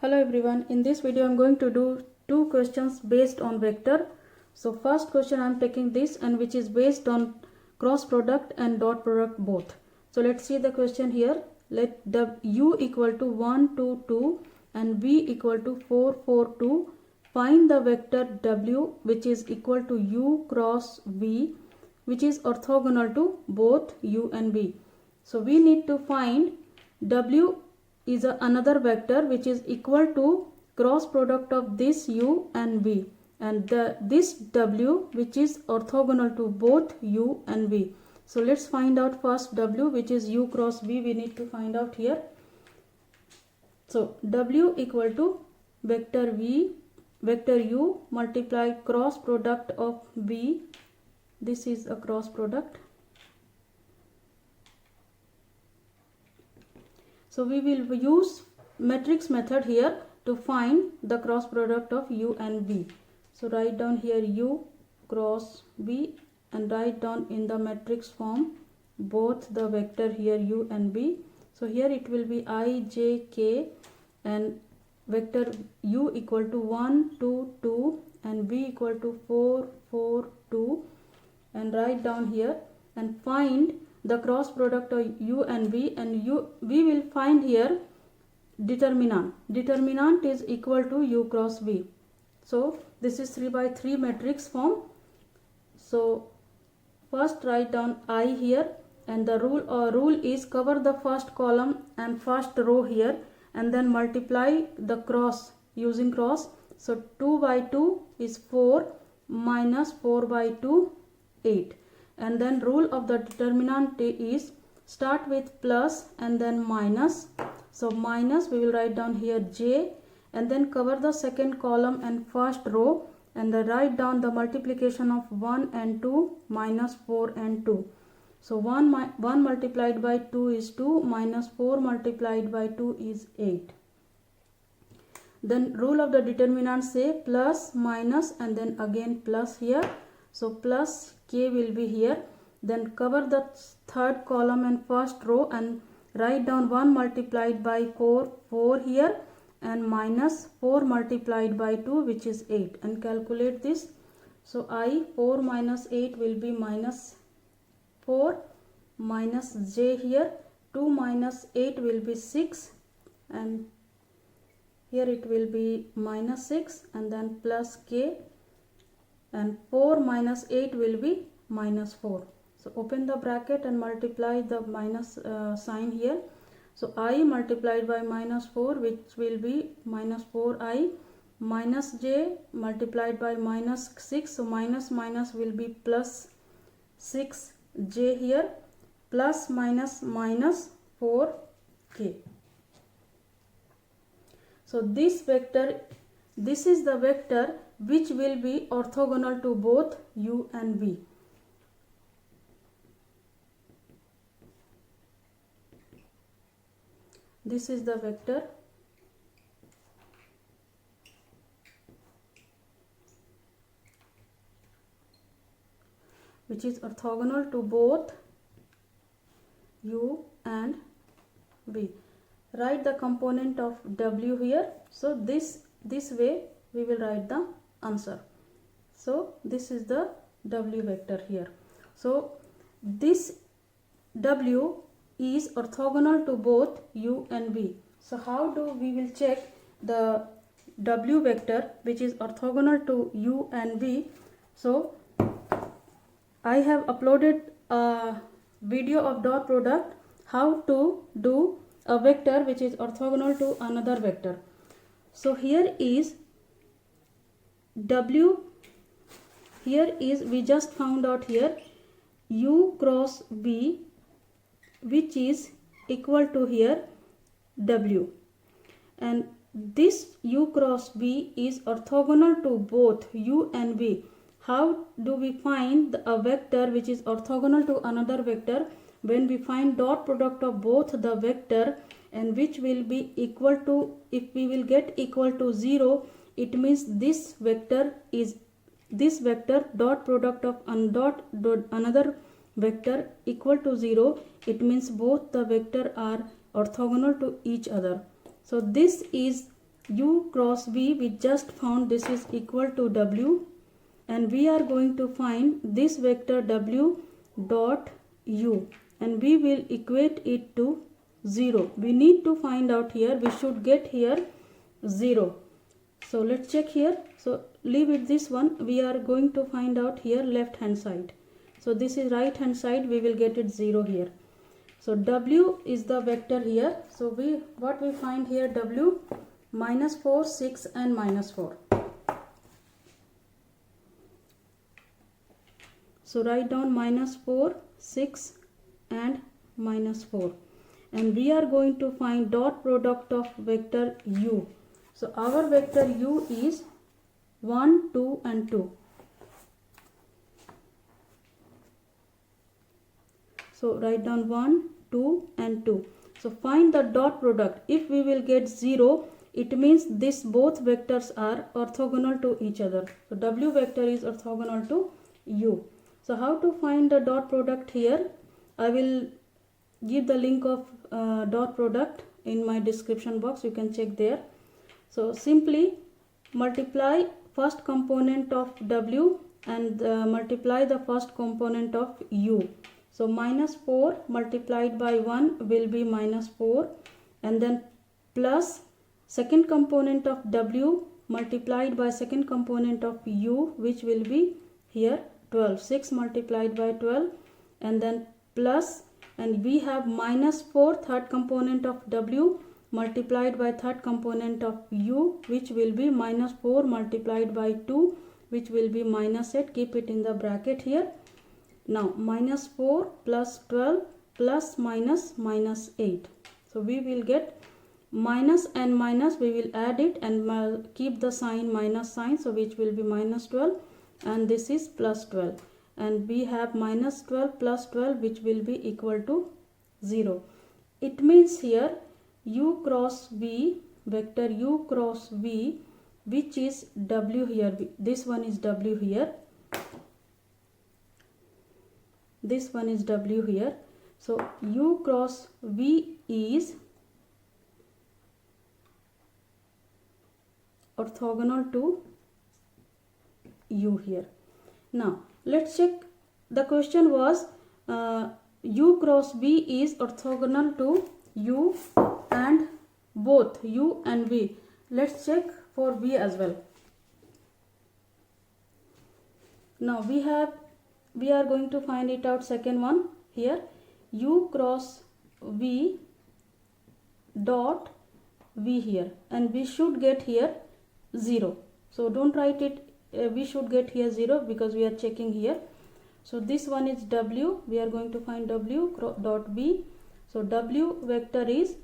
Hello everyone, in this video I am going to do two questions based on vector. So first question I am taking this and which is based on cross product and dot product both. So let's see the question here. Let u equal to 1 2 2 and v equal to 4 4 2. Find the vector w which is equal to u cross v which is orthogonal to both u and v. So we need to find w is another vector which is equal to cross product of this u and v, and this w which is orthogonal to both u and v. So let's find out first w which is u cross v. We need to find out here. So w equal to vector v, vector u multiply cross product of v. This is a cross product. So we will use matrix method here to find the cross product of u and v. So write down here u cross v and write down in the matrix form both the vector here u and v. So here it will be I, j, k and vector u equal to 1, 2, 2 and v equal to 4, 4, 2, and write down here and find the cross product of u and v, and we will find here determinant. Determinant is equal to u cross v. So this is 3 by 3 matrix form. So first write down I here, and the rule is cover the first column and first row here and then multiply the cross using cross. So 2 by 2 is 4 minus 4 by 2 8. And then rule of the determinant is start with plus and then minus. So minus we will write down here j and then cover the second column and first row and then write down the multiplication of 1 and 2 minus 4 and 2. So 1 multiplied by 2 is 2 minus 4 multiplied by 2 is 8. Then rule of the determinant say plus minus and then again plus here. So plus k will be here, then cover the third column and first row and write down 1 multiplied by 4 4 here and minus 4 multiplied by 2 which is 8, and calculate this. So I 4 minus 8 will be minus 4 minus j here 2 minus 8 will be 6 and here it will be minus 6 and then plus k, and 4 minus 8 will be minus 4. So open the bracket and multiply the minus sign here. So I multiplied by minus 4 which will be minus 4i minus j multiplied by minus 6. So minus minus will be plus 6j here plus minus minus 4k. So this vector, this is the vector which will be orthogonal to both u and v. This is the vector which is orthogonal to both u and v. Write the component of w here. So this way we will write the answer. So this is the w vector here. So this w is orthogonal to both u and v. So how do we will check the w vector which is orthogonal to u and v? So I have uploaded a video of dot product how to do a vector which is orthogonal to another vector. So here is w, here is we just found out here u cross v which is equal to here w, and this u cross v is orthogonal to both u and v. How do we find a vector which is orthogonal to another vector? When we find dot product of both the vector and which will be equal to, if we will get equal to 0, it means this vector dot product of another vector equal to 0. It means both the vector are orthogonal to each other. So this is u cross v, we just found this is equal to w, and we are going to find this vector w dot u, and we will equate it to 0. We need to find out here, we should get here 0. So let's check here. So leave it this one, we are going to find out here left hand side. So this is right hand side, we will get it 0 here. So w is the vector here. So what we find here, w minus 4, 6 and minus 4. So write down minus 4, 6 and minus 4. And we are going to find dot product of vector u. So our vector u is 1, 2 and 2. So write down 1, 2 and 2. So find the dot product. If we will get 0, it means this both vectors are orthogonal to each other. So w vector is orthogonal to u. So how to find the dot product here? I will give the link of dot product in my description box. You can check there. So simply multiply first component of w and multiply the first component of u. So minus 4 multiplied by 1 will be minus 4, and then plus second component of w multiplied by second component of u, which will be here 12. 6 multiplied by 12, and then plus, and we have minus 4 third component of w multiplied by third component of u, which will be minus 4 multiplied by 2, which will be minus 8. Keep it in the bracket here. Now minus 4 plus 12 plus minus minus 8. So we will get minus and minus, we will add it and keep the sign minus sign, so which will be minus 12, and this is plus 12, and we have minus 12 plus 12, which will be equal to 0. It means here u cross v, vector u cross v, which is w here, this one is w here, this one is w here. So u cross v is orthogonal to u here. Now let's check. The question was u cross v is orthogonal to u and both u and v. Let's check for v as well. Now we are going to find it out. Second one here, u cross v dot v here, and we should get here 0. So don't write it, we should get here 0 because we are checking here. So this one is w, we are going to find w dot v. So w vector is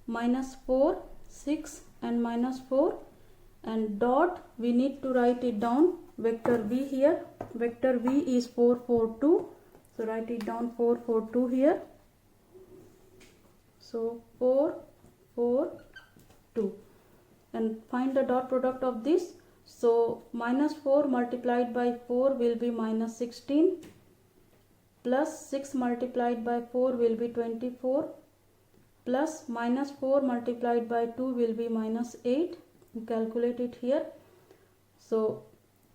minus 4, 6 and minus 4, and dot, we need to write it down, vector v here, vector v is 4, 4, 2. So write it down 4, 4, 2 here. So 4, 4, 2, and find the dot product of this. So minus 4 multiplied by 4 will be minus 16, plus 6 multiplied by 4 will be 24, plus minus 4 multiplied by 2 will be minus 8. Calculate it here. So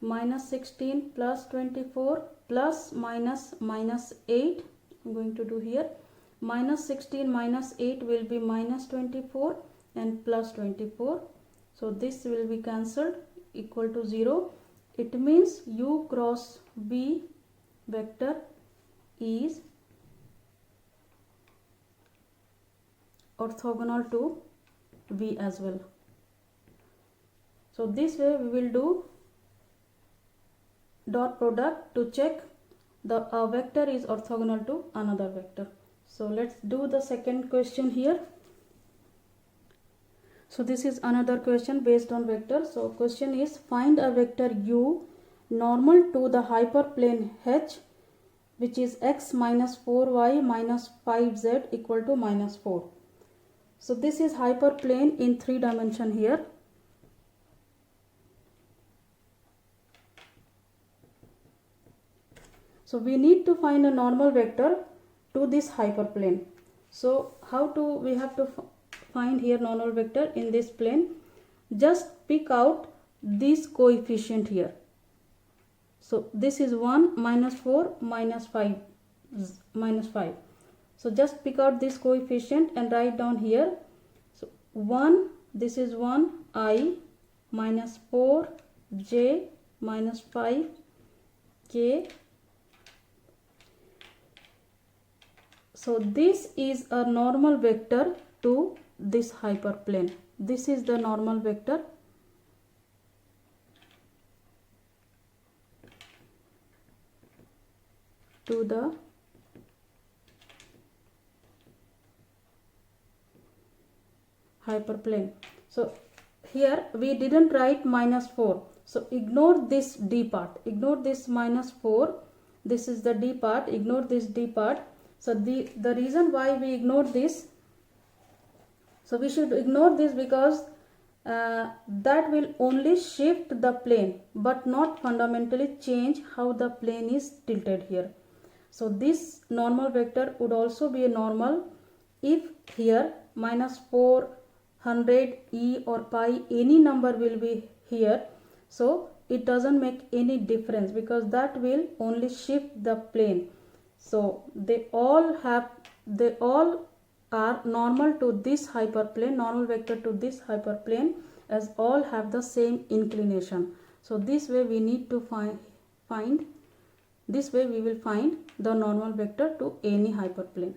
minus 16 plus 24 plus minus minus 8, I'm going to do here. Minus 16 minus 8 will be minus 24 and plus 24. So this will be cancelled, equal to 0. It means u cross v vector is orthogonal to v as well. So this way we will do dot product to check the vector is orthogonal to another vector. So let's do the second question here. So this is another question based on vector. So question is, find a vector u normal to the hyperplane h, which is x minus 4y minus 5z equal to minus 4. So this is hyperplane in 3 dimension here. So we need to find a normal vector to this hyperplane. So how to, we have to find here normal vector in this plane. just pick out this coefficient here. So this is 1 minus 4 minus 5 minus 5. So just pick out this coefficient and write down here. So 1, this is 1 I minus 4 j minus 5 k. So this is a normal vector to this hyperplane. This is the normal vector to the hyperplane. So here we didn't write minus 4. So ignore this d part. Ignore this minus 4. This is the d part. Ignore this d part. So the reason why we ignore this, so we should ignore this because that will only shift the plane but not fundamentally change how the plane is tilted here. So this normal vector would also be a normal if here minus 400 e or pi, any number will be here. So it doesn't make any difference because that will only shift the plane. So they all are normal to this hyperplane, normal vector to this hyperplane, as all have the same inclination. So this way we need to find this way we will find the normal vector to any hyperplane.